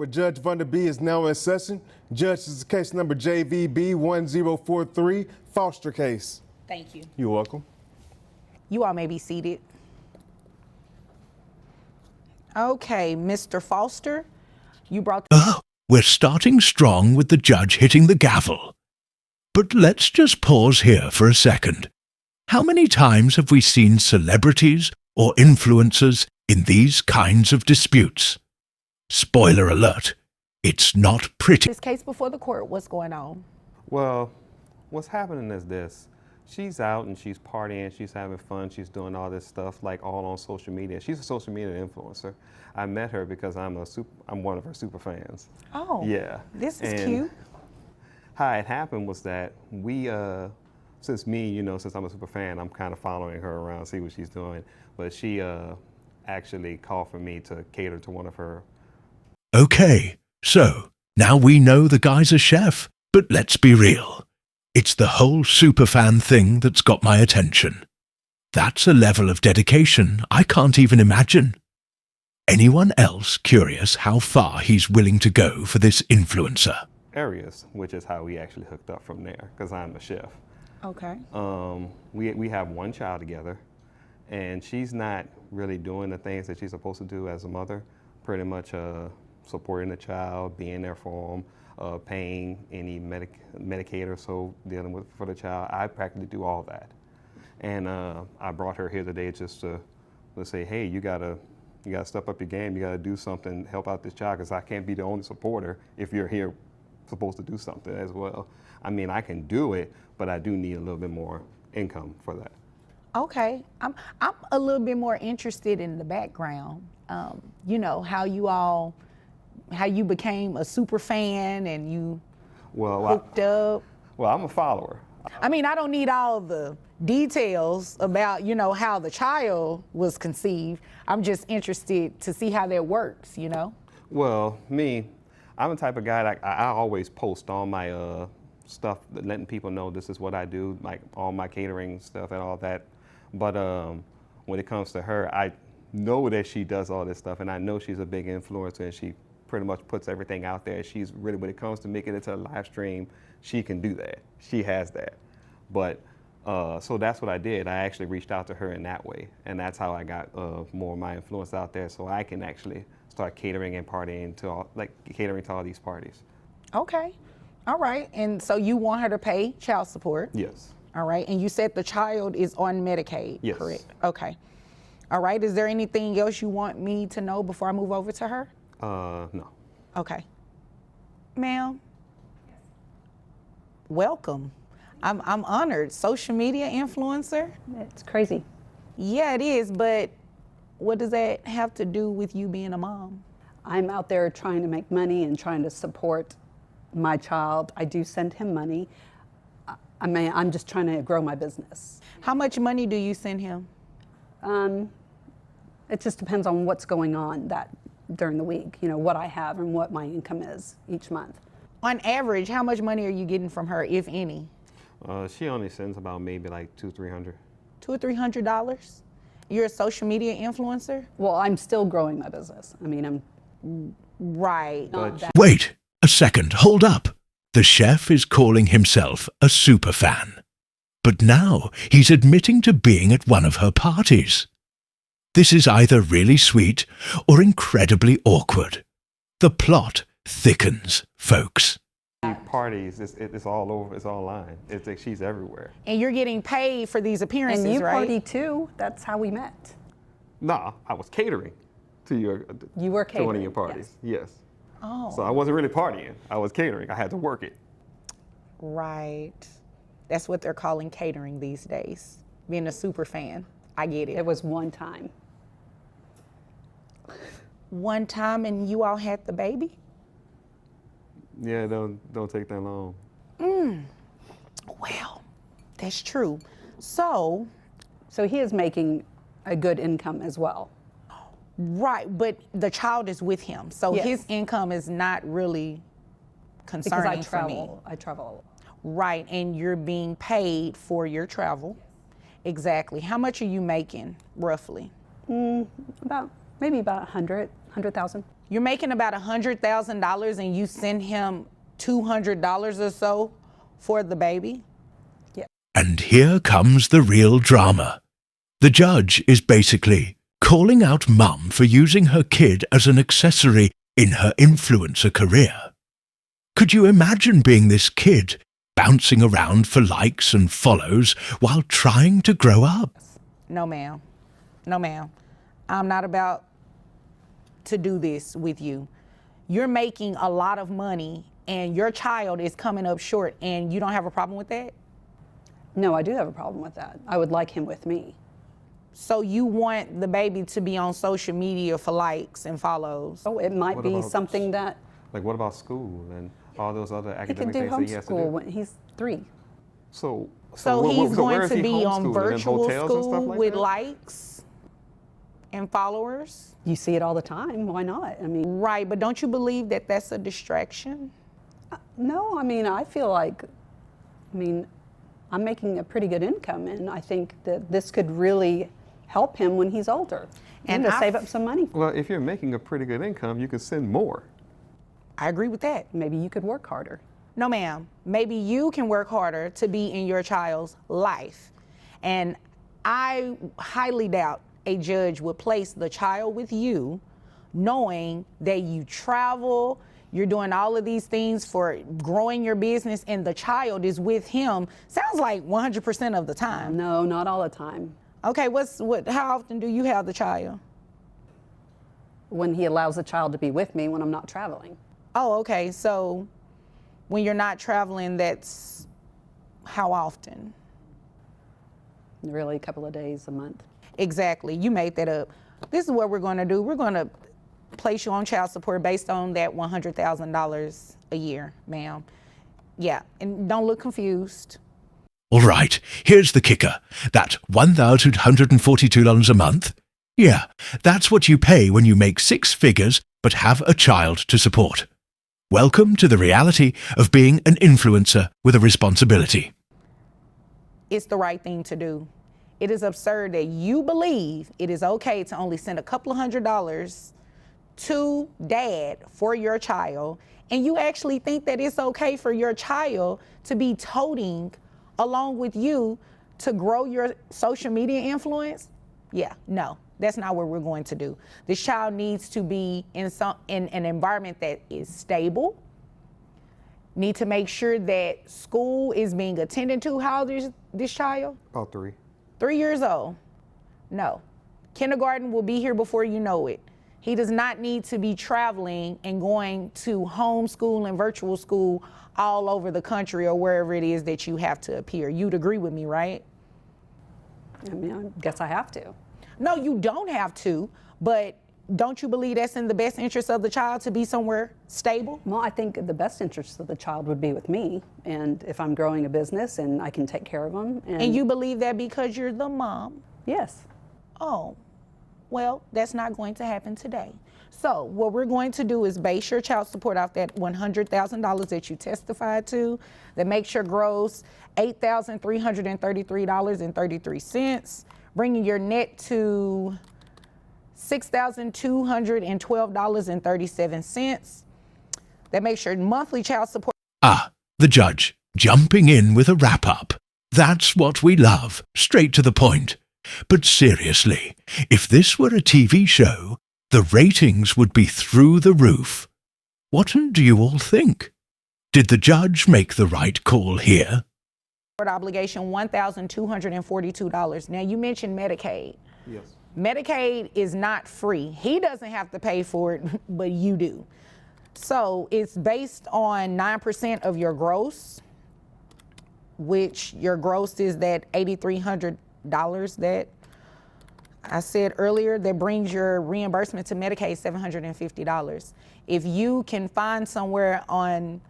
But Judge Vanderby is now in session. Judge, this is case number JVB 1043, foster case. Thank you. You're welcome. You all may be seated. Okay, Mr. Foster, you brought We're starting strong with the judge hitting the gavel. But let's just pause here for a second. How many times have we seen celebrities or influencers in these kinds of disputes? Spoiler alert, it's not pretty. this case before the court. What's going on? Well, what's happening is this. She's out and she's partying, she's having fun, she's doing all this stuff like all on social media. She's a social media influencer. I met her because I'm one of her super fans. Oh, yeah. This is And cute. how it happened was that we, since I'm a super fan, I'm kind of following her around, see what she's doing. But she actually called for me to cater to one of her. Okay, so now we know the guy's a chef, but let's be real. It's the whole superfan thing that's got my attention. That's a level of dedication I can't even imagine. Anyone else curious how far he's willing to go for this influencer? Areas, which is how we actually hooked up from there, because I'm a chef. Okay. We have one child together, and she's not really doing the things that she's supposed to do as a mother, pretty much supporting the child, being there for him, paying any Medicaid or so dealing with for the child. I practically do all that. And I brought her here today just to say, hey, you gotta step up your game, you gotta do something, help out this child, because I can't be the only supporter if you're here supposed to do something as well. I mean, I can do it, but I do need a little bit more income for that. Okay, I'm a little bit more interested in the background. You know, how you became a super fan and you hooked up. Well, I'm a follower. I mean, I don't need all the details about, how the child was conceived. I'm just interested to see how that works, Well, I'm the type of guy that I always post all my stuff, letting people know this is what I do, like all my catering stuff and all that. But when it comes to her, I know that she does all this stuff, and I know she's a big influencer, and she pretty much puts everything out there. She's really, when it comes to making it to a live stream, she can do that. She has that. But so that's what I did. I actually reached out to her in that way, and that's how I got more of my influence out there, so I can actually start catering and partying catering to all these parties. Okay, all right. And so you want her to pay child support? Yes. All right, and you said the child is on Medicaid, yes. Correct? Okay. All right, is there anything else you want me to know before I move over to her? No. Okay. Ma'am? Welcome. I'm honored. Social media influencer? It's crazy. Yeah, it is, but what does that have to do with you being a mom? I'm out there trying to make money and trying to support my child. I do send him money. I'm just trying to grow my business. How much money do you send him? It just depends on what's going on during the week, what I have and what my income is each month. On average, how much money are you getting from her, if any? She only sends about maybe like $200-300. $200 or $300? You're a social media influencer? Well, I'm still growing my business. I mean, I'm right. Wait a second, hold up. The chef is calling himself a superfan. But now he's admitting to being at one of her parties. This is either really sweet or incredibly awkward. The plot thickens, folks. Parties, it's all over, it's online. It's like she's everywhere. And you're getting paid for these appearances, and you right? party too. That's how we met. Nah, I was catering to You were catering, to one of your parties. Yes. Oh. So I wasn't really partying. I was catering. I had to work it. Right. That's what they're calling catering these days. Being a super fan. I get it. It was one time. One time and you all had the baby? Yeah, don't take that long. Well, that's true. So he is making a good income as well. right, but the child is with him. So Yes. his income is not really Because concerning for me. I travel. Right, and you're being paid for your travel. Exactly. How much are you making, roughly? Maybe about 100. 100,000. You're making about $100,000 and you send him $200 or so for the baby? And here comes the real drama. The judge is basically calling out mum for using her kid as an accessory in her influencer career. Could you imagine being this kid bouncing around for likes and follows while trying to grow up? No, ma'am. No, ma'am. I'm not about to do this with you. You're making a lot of money and your child is coming up short and you don't have a problem with that? No, I do have a problem with that. I would like him with me. So you want the baby to be on social media for likes and follows? Oh, it might What be about- something that Like, what about school and all those other he can academic do things that he has to homeschool do? when he's 3. So where- he's where going is to he be on homeschooling? In virtual hotels and stuff school like with that? likes and followers? You see it all the time. Why not? I mean, Right, but don't you believe that that's a distraction? no, I mean, I feel like, I'm making a pretty good income, and I think that this could really help him when he's older and to I save up some money. Well, if you're making a pretty good income, you can send more. I agree with that. Maybe you could work harder. No, ma'am. Maybe you can work harder to be in your child's life. And I highly doubt a judge would place the child with you knowing that you travel, you're doing all of these things for growing your business, and the child is with him. Sounds like 100% of the time. No, not all the time. Okay, how often do you have the child? When he allows the child to be with me when I'm not traveling. Oh, okay. So when you're not traveling, that's how often? Really, a couple of days, a month. Exactly. You made that up. This is what we're going to do. We're going to place you on child support based on that $100,000 a year, ma'am. Yeah, and don't look confused. All right, here's the kicker. That $1,142 a month? Yeah, that's what you pay when you make 6 figures but have a child to support. Welcome to the reality of being an influencer with a responsibility. It's the right thing to do. It is absurd that you believe it is okay to only send a couple of $100s to dad for your child, and you actually think that it's okay for your child to be toting along with you to grow your social media influence? Yeah, no, that's not what we're going to do. This child needs to be in an environment that is stable. Need to make sure that school is being attended to. How old is this child? About 3. 3 years old. No. Kindergarten will be here before you know it. He does not need to be traveling and going to homeschool and virtual school all over the country or wherever it is that you have to appear. You'd agree with me, right? I guess I have to. No, you don't have to, but don't you believe that's in the best interest of the child to be somewhere stable? Well, I think the best interest of the child would be with me, and if I'm growing a business and I can take care of them. And you believe that because you're the mom? Yes. Oh, well, that's not going to happen today. So what we're going to do is base your child support off that $100,000 that you testified to, that makes your gross $8,333.33, bringing your net to $6,212.37. That makes your monthly child support. Ah, the judge, jumping in with a wrap-up. That's what we love, straight to the point. But seriously, if this were a TV show, the ratings would be through the roof. What do you all think? Did the judge make the right call here? Obligation $1,242. Now you mentioned Medicaid. Yes. Medicaid is not free. He doesn't have to pay for it, but you do. So it's based on 9% of your gross, which your gross is that $8,300 that I said earlier, that brings your reimbursement to Medicaid $750. If you can find somewhere on,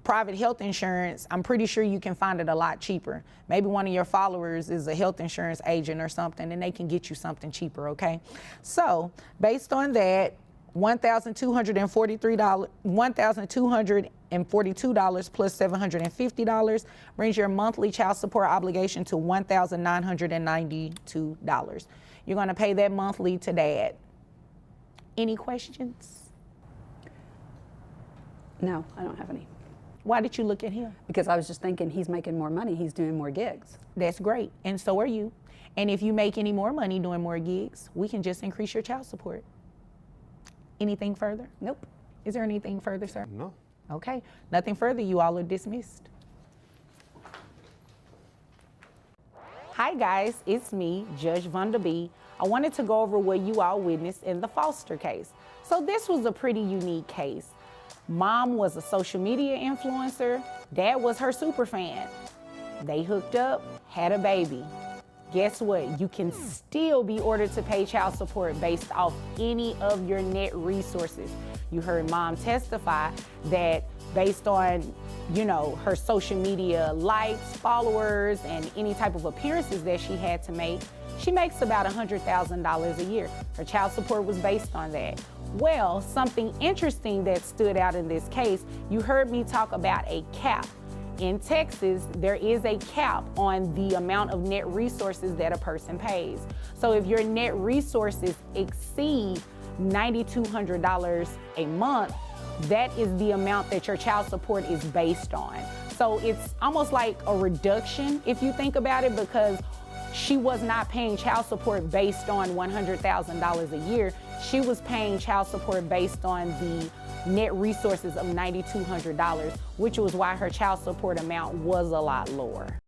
private health insurance, I'm pretty sure you can find it a lot cheaper. Maybe one of your followers is a health insurance agent or something, and they can get you something cheaper, okay? So based on that, $1,242 plus $750 brings your monthly child support obligation to $1,992. You're gonna pay that monthly to dad. Any questions? No, I don't have any. Why did you look at him? Because I was just thinking he's making more money, he's doing more gigs. That's great, and so are you. And if you make any more money doing more gigs, we can just increase your child support. Anything further? Nope. Is there anything further, sir? No. Okay, nothing further. You all are dismissed. Hi guys, it's me, Judge Vonda B. I wanted to go over what you all witnessed in the Foster case. So this was a pretty unique case. Mom was a social media influencer. Dad was her super fan. They hooked up, had a baby. Guess what? You can still be ordered to pay child support based off any of your net resources. You heard Mom testify that based on, her social media likes, followers, and any type of appearances that she had to make, she makes about $100,000 a year. Her child support was based on that. Well, something interesting that stood out in this case, you heard me talk about a cap. In Texas, there is a cap on the amount of net resources that a person pays. So if your net resources exceed $9,200 a month, that is the amount that your child support is based on. So it's almost like a reduction if you think about it, because she was not paying child support based on $100,000 a year. She was paying child support based on the net resources of $9,200, which was why her child support amount was a lot lower.